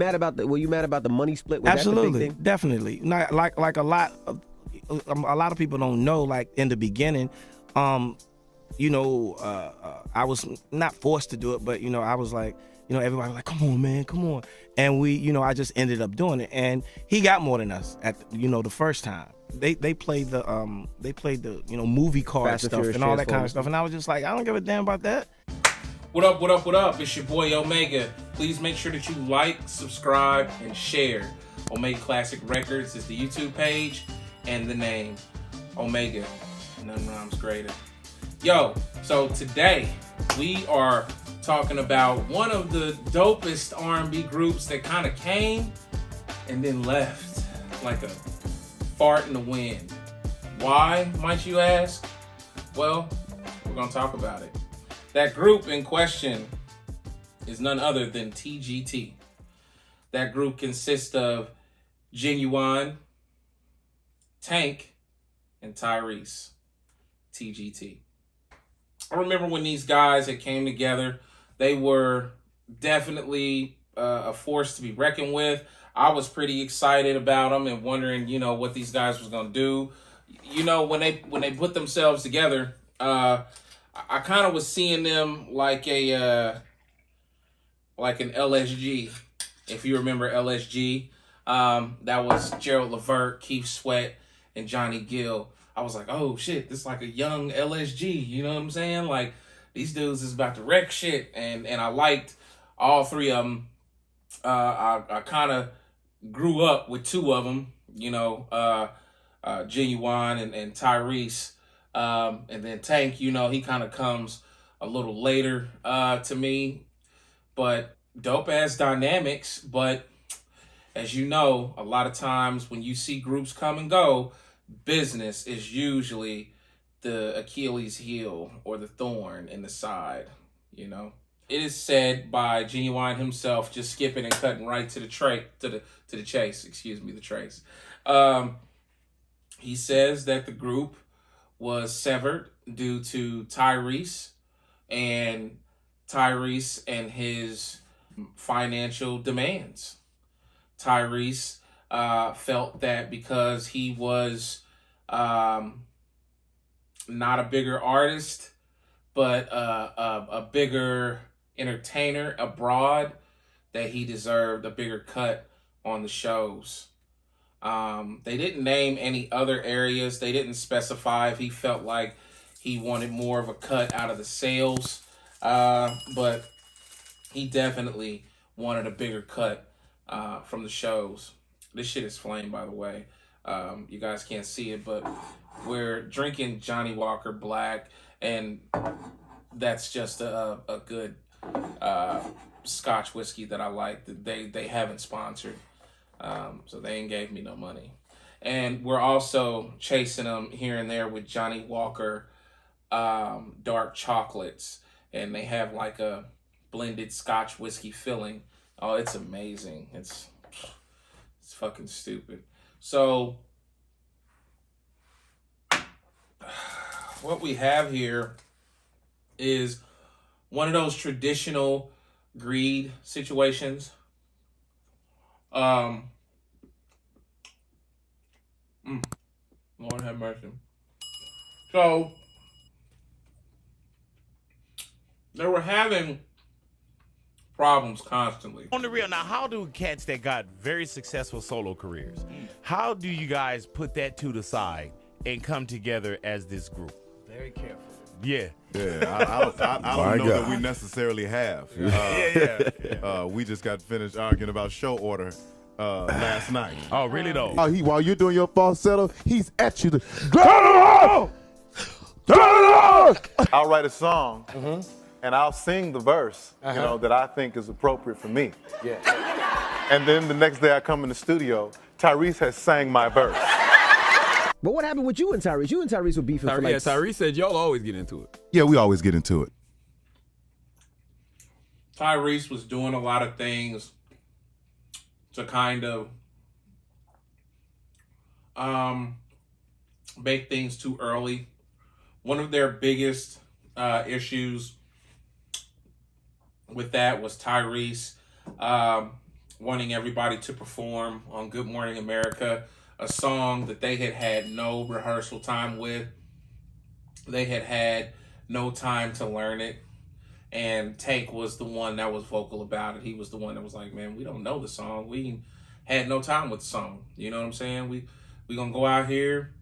Mad about the? Were you mad about the money split? Was Absolutely, that the big thing? definitely. Not like a lot of people don't know. Like in the beginning, I was not forced to do it, but I was like, everybody was like, come on, man, come on, and I just ended up doing it, and he got more than us at the first time. They played the movie card Fast and stuff Furious and all that kind Transformers. of stuff, and I was just like, I don't give a damn about that. What up, what up, what up? It's your boy Omega. Please make sure that you like, subscribe, and share. Omega Classic Records is the YouTube page and the name. Omega. None rhymes greater. Yo, so today we are talking about one of the dopest R&B groups that kind of came and then left like a fart in the wind. Why, might you ask? Well, we're going to talk about it. That group in question is none other than TGT. That group consists of Ginuwine, Tank, and Tyrese. TGT. I remember when these guys that came together, they were definitely a force to be reckoned with. I was pretty excited about them and wondering, what these guys was gonna do. When they put themselves together, I kind of was seeing them like an LSG. If you remember LSG, that was Gerald Levert, Keith Sweat, and Johnny Gill. I was like, oh shit, this is like a young LSG. You know what I'm saying? Like these dudes is about to wreck shit, and I liked all three of them. I kind of grew up with two of them. Ginuwine and Tyrese. And then Tank, he kind of comes a little later to me, but dope ass dynamics. But as you know, a lot of times when you see groups come and go, business is usually the Achilles heel or the thorn in the side. It is said by Ginuwine himself, just skipping and cutting right to the chase. Excuse me, the trace. He says that the group was severed due to Tyrese and his financial demands. Tyrese felt that because he was not a bigger artist, but a bigger entertainer abroad, that he deserved a bigger cut on the shows. They didn't name any other areas. They didn't specify if he felt like he wanted more of a cut out of the sales. But he definitely wanted a bigger cut from the shows. This shit is flame, by the way. You guys can't see it, but we're drinking Johnny Walker Black, and that's just a good Scotch whiskey that I like. That they haven't sponsored. So they ain't gave me no money. And we're also chasing them here and there with Johnny Walker dark chocolates. And they have like a blended Scotch whiskey filling. Oh, it's amazing. It's fucking stupid. So what we have here is one of those traditional greed situations. Lord have mercy. So they were having problems constantly. On the real, now how do cats that got very successful solo careers, how do you guys put that to the side and come together as this group? Very careful. Yeah. Yeah, I don't know that we necessarily have. We just got finished arguing about show order last night. Oh, really though? While you're doing your falsetto, he's at you. Turn it on! I'll write a song and I'll sing the verse, that I think is appropriate for me. Yeah. And then the next day I come in the studio, Tyrese has sang my verse. But what happened with you and Tyrese? You and Tyrese were beefing for like... Yeah, Tyrese said y'all always get into it. Yeah, we always get into it. Tyrese was doing a lot of things to kind of make things too early. One of their biggest issues with that was Tyrese wanting everybody to perform on Good Morning America, a song that they had no rehearsal time with. They had no time to learn it. And Tank was the one that was vocal about it. He was the one that was like, man, we don't know the song. We had no time with the song. You know what I'm saying? We gonna go out here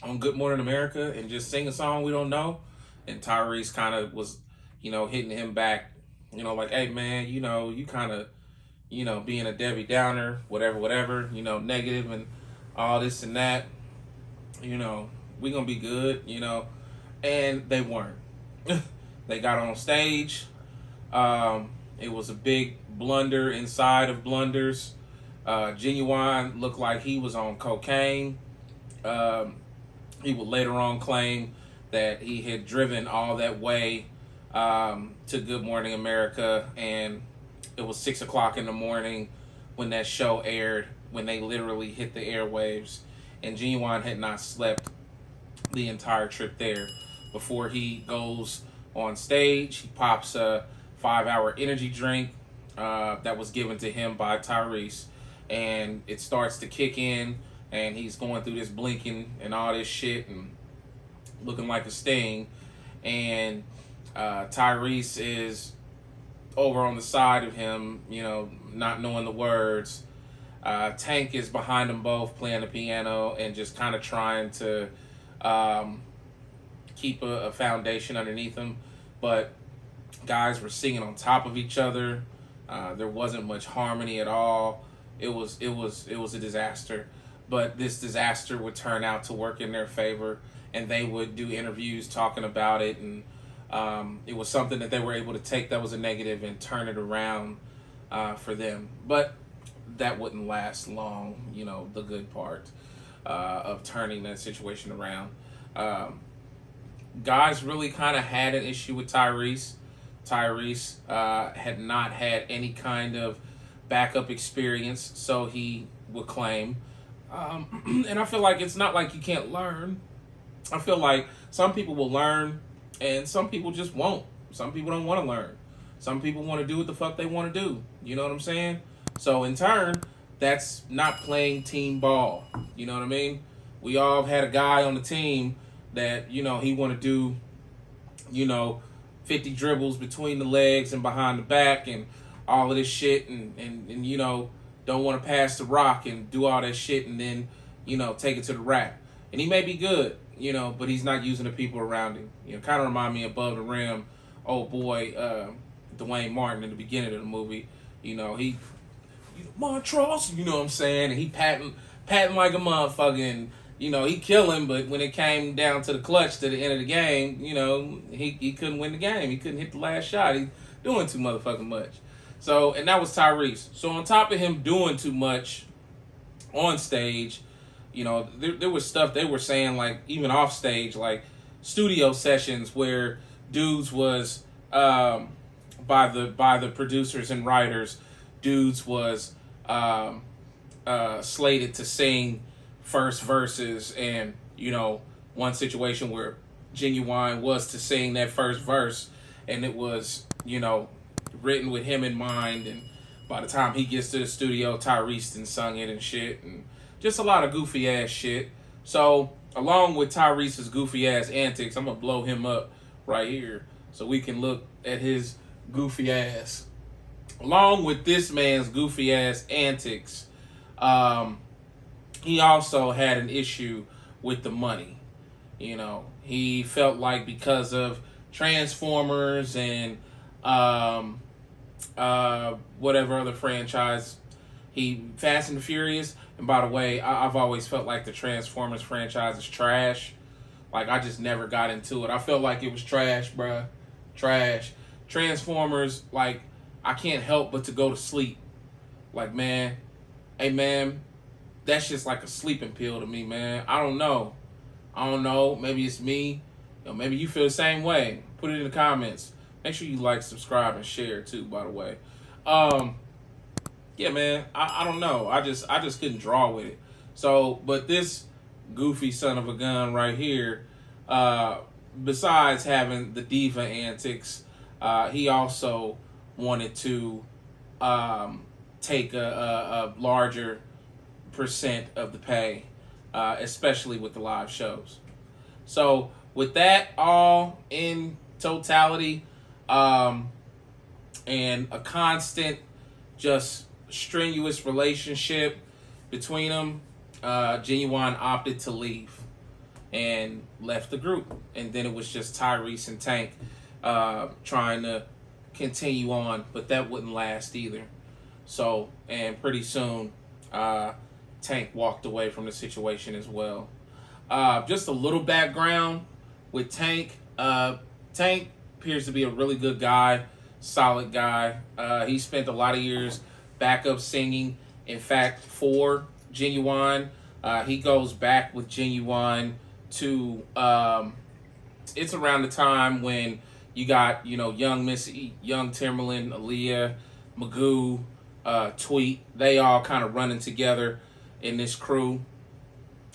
on Good Morning America and just sing a song we don't know. And Tyrese kind of was, hitting him back, like, hey man, you kind of, being a Debbie Downer, whatever, negative and all this and that, we gonna be good, and they weren't. They got on stage. It was a big blunder inside of blunders. Ginuwine looked like he was on cocaine. He would later on claim that he had driven all that way to Good Morning America, and it was 6 o'clock in the morning when that show aired, when they literally hit the airwaves, and Ginuwine had not slept the entire trip there. Before he goes on stage, he pops a 5-hour energy drink that was given to him by Tyrese, and it starts to kick in, and he's going through this blinking and all this shit and looking like a sting, and Tyrese is over on the side of him, not knowing the words. Tank is behind them both playing the piano and just kind of trying to keep a foundation underneath them, but guys were singing on top of each other. There wasn't much harmony at all. It was a disaster, but this disaster would turn out to work in their favor, and they would do interviews talking about it, and it was something that they were able to take that was a negative and turn it around for them. But that wouldn't last long, the good part of turning that situation around. Guys really kind of had an issue with Tyrese. Tyrese had not had any kind of backup experience, so he would claim. And I feel like it's not like you can't learn. I feel like some people will learn and some people just won't. Some people don't want to learn. Some people want to do what the fuck they want to do. You know what I'm saying? So in turn, that's not playing team ball. You know what I mean? We all had a guy on the team that, he want to do, 50 dribbles between the legs and behind the back and all of this shit and don't want to pass the rock and do all that shit and then, take it to the rack. And he may be good, but he's not using the people around him. Kind of remind me of Above the Rim, old boy, Dwayne Martin in the beginning of the movie. He, Montrose, you know what I'm saying? And he patting like a motherfucker and, he killing, but when it came down to the clutch to the end of the game, he couldn't win the game. He couldn't hit the last shot. He doing too motherfucking much. So, and that was Tyrese. So on top of him doing too much on stage, there was stuff they were saying, like, even off stage, like studio sessions where dudes was, by the producers and writers, dudes was slated to sing first verses, and one situation where Ginuwine was to sing that first verse, and it was written with him in mind, and by the time he gets to the studio, Tyrese done sung it and shit, and just a lot of goofy ass shit. So along with Tyrese's goofy ass antics, I'm gonna blow him up right here so we can look at his goofy ass. Along with this man's goofy ass antics, he also had an issue with the money. He felt like because of Transformers and whatever other franchise, Fast and the Furious. And by the way, I've always felt like the Transformers franchise is trash. Like, I just never got into it. I felt like it was trash, bruh. Trash. Transformers, like, I can't help but to go to sleep. Like, man, hey, man, that's just like a sleeping pill to me, man. I don't know. Maybe it's me. Maybe you feel the same way. Put it in the comments. Make sure you like, subscribe, and share, too, by the way. Yeah, man, I don't know. I just couldn't draw with it. So, but this goofy son of a gun right here, besides having the diva antics, he also wanted to take a larger percent of the pay, especially with the live shows. So with that all in totality, and a constant, just strenuous relationship between them, Ginuwine opted to leave and left the group. And then it was just Tyrese and Tank trying to continue on, but that wouldn't last either. So, and pretty soon, Tank walked away from the situation as well. Just a little background with Tank. Tank appears to be a really good guy, solid guy. He spent a lot of years backup singing. In fact, for Ginuwine, he goes back with Ginuwine to it's around the time when you got, Young Missy, Young Timberland, Aaliyah, Magoo, Tweet. They all kind of running together in this crew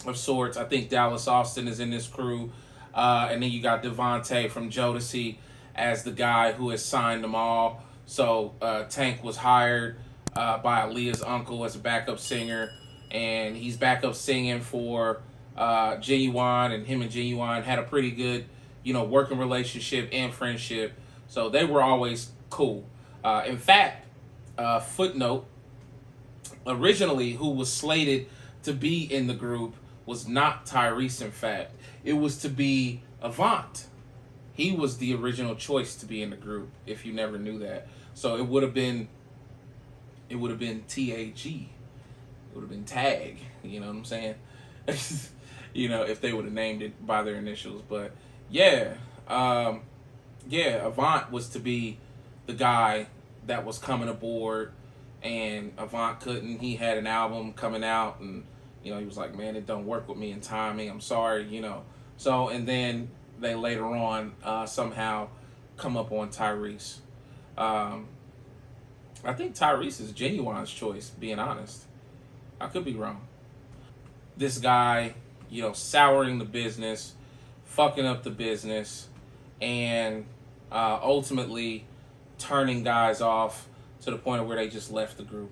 of sorts. I think Dallas Austin is in this crew. And then you got Devontae from Jodeci as the guy who has signed them all. So Tank was hired by Aaliyah's uncle as a backup singer, and he's backup singing for Ginuwine, and him and Ginuwine had a pretty good, working relationship and friendship. So they were always cool. In fact, footnote, originally who was slated to be in the group was not Tyrese, in fact. It was to be Avant. He was the original choice to be in the group, if you never knew that. So it would have been TAG. It would have been Tag, you know what I'm saying? If they would have named it by their initials. But yeah, Avant was to be the guy that was coming aboard, and Avant couldn't. He had an album coming out, and he was like, man, it don't work with me in timing. I'm sorry, So, and then they later on somehow come up on Tyrese. I think Tyrese is Ginuwine's choice, being honest. I could be wrong. This guy, souring the business, fucking up the business, and ultimately turning guys off to the point of where they just left the group.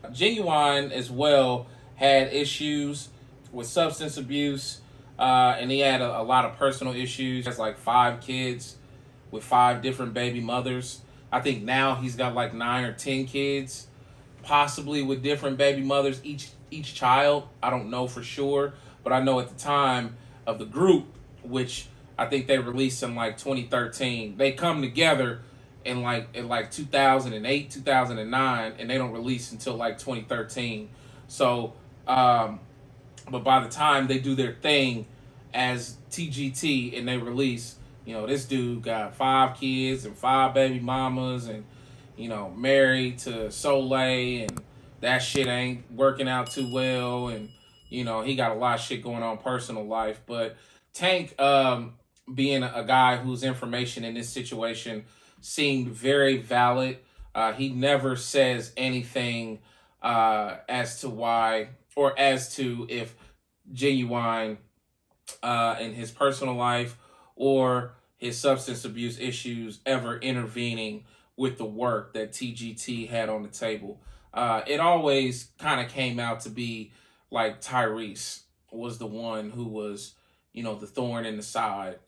Ginuwine as well had issues with substance abuse, and he had a lot of personal issues. He has like 5 kids with 5 different baby mothers. I think now he's got like 9 or 10 kids, possibly with different baby mothers, each child. I don't know for sure, but I know at the time of the group, which I think they released in like 2013, they come together in like 2008, 2009, and they don't release until like 2013. So, but by the time they do their thing as TGT and they release, this dude got 5 kids and 5 baby mamas, and married to Soleil, and that shit ain't working out too well, and he got a lot of shit going on personal life. But Tank, being a guy whose information in this situation seemed very valid, he never says anything as to why, or as to if Ginuwine in his personal life or his substance abuse issues ever intervening with the work that TGT had on the table. It always kind of came out to be like Tyrese was the one who was, the thorn in the side,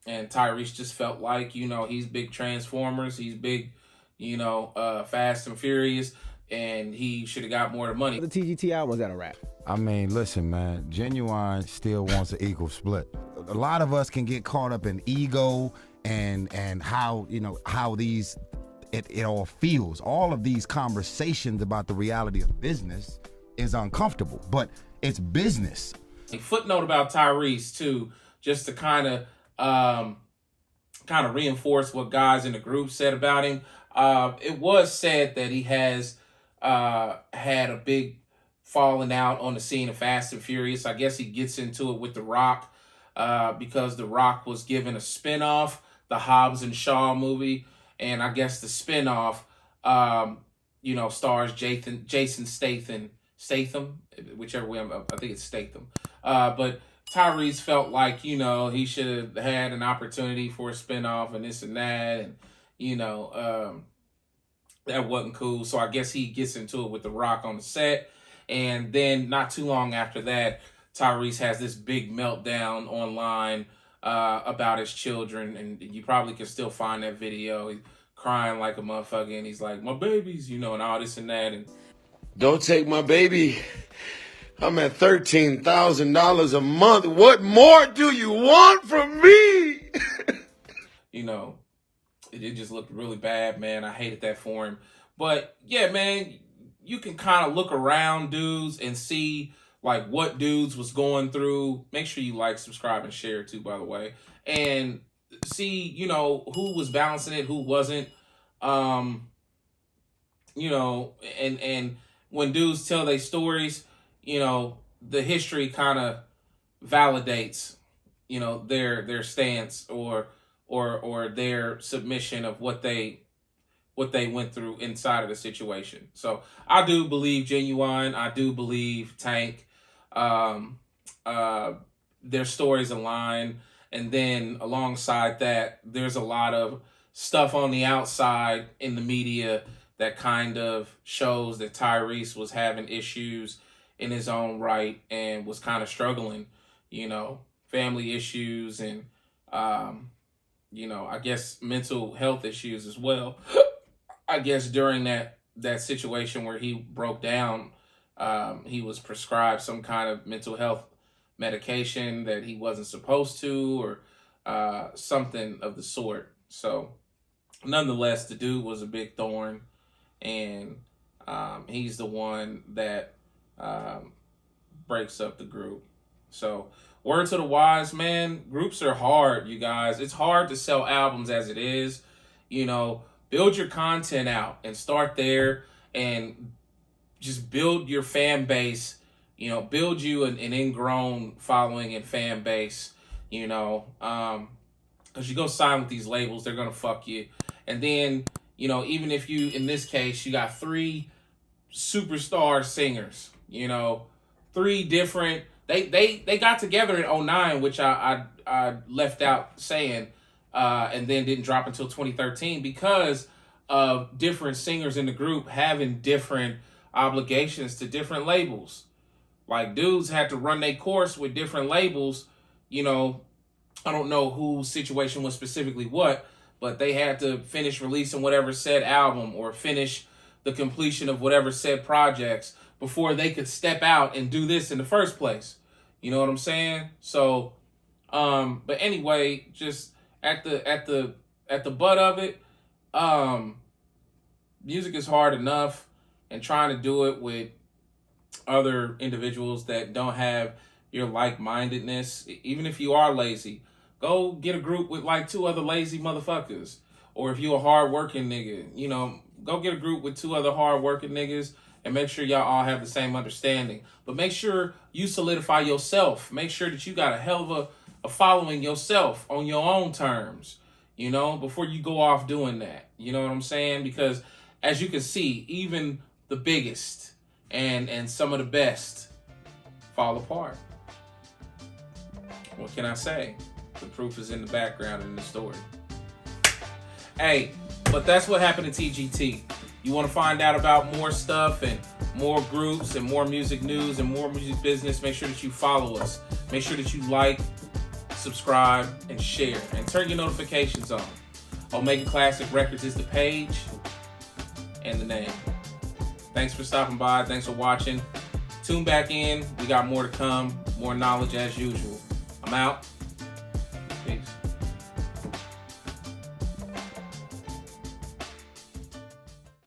and Tyrese just felt like, he's big Transformers, he's big, Fast and Furious, and he should have got more of the money. The TGT album was that a wrap? I mean, listen, man, Ginuwine still wants an equal split. A lot of us can get caught up in ego and how, how it all feels. All of these conversations about the reality of business is uncomfortable, but it's business. A footnote about Tyrese too, just to kind of reinforce what guys in the group said about him. It was said that he has had a big falling out on the scene of Fast and Furious. I guess he gets into it with The Rock because The Rock was given a spinoff, the Hobbs and Shaw movie, and I guess the spinoff, stars Jason Statham, whichever way, I think it's Statham. But Tyrese felt like, he should have had an opportunity for a spinoff and this and that, and that wasn't cool. So I guess he gets into it with The Rock on the set. And then not too long after that, Tyrese has this big meltdown online about his children. And you probably can still find that video. He's crying like a motherfucker. And he's like, my babies, you know, and all this and that. And don't take my baby. I'm at $13,000 a month. What more do you want from me? You know, it just looked really bad, man. I hated that for him. But yeah, man, you can kind of look around dudes and see like what dudes was going through. Make sure you like, subscribe, and share too, by the way. And see, you know, who was balancing it, who wasn't. You know, and when dudes tell their stories, you know, the history kind of validates, you know, their stance or their submission of what they went through inside of the situation. So I do believe Ginuwine. I do believe Tank. Their stories align. And then alongside that, there's a lot of stuff on the outside in the media that kind of shows that Tyrese was having issues in his own right and was kind of struggling, you know, family issues and, you know, I guess mental health issues as well. I guess during that situation where he broke down, he was prescribed some kind of mental health medication that he wasn't supposed to, or something of the sort. So nonetheless, the dude was a big thorn, and he's the one that breaks up the group. So word to the wise, man, groups are hard, you guys. It's hard to sell albums as it is. You know, build your content out and start there and just build your fan base, you know, build you an ingrown following and fan base, you know, because you go sign with these labels, they're going to fuck you. And then, you know, even if you, in this case, you got 3 superstar singers, you know, 3 different, they got together in 2009, which I left out saying, and then didn't drop until 2013 because of different singers in the group having different obligations to different labels. Like, dudes had to run their course with different labels. You know, I don't know whose situation was specifically what, but they had to finish releasing whatever said album or finish the completion of whatever said projects before they could step out and do this in the first place. You know what I'm saying? So, but anyway, just at the butt of it, music is hard enough, and trying to do it with other individuals that don't have your like-mindedness, even if you are lazy, go get a group with like 2 other lazy motherfuckers. Or if you a hard-working nigga, you know, go get a group with 2 other hard-working niggas and make sure y'all all have the same understanding. But make sure you solidify yourself. Make sure that you got a hell of a following yourself on your own terms, you know, before you go off doing that. You know what I'm saying? Because as you can see, even the biggest and some of the best fall apart. What can I say? The proof is in the background in the story. Hey, but that's what happened to TGT. You want to find out about more stuff and more groups and more music news and more music business, make sure that you follow us. Make sure that you like, subscribe, and share. And turn your notifications on. Omega Classic Records is the page and the name. Thanks for stopping by. Thanks for watching. Tune back in. We got more to come. More knowledge as usual. I'm out. Peace.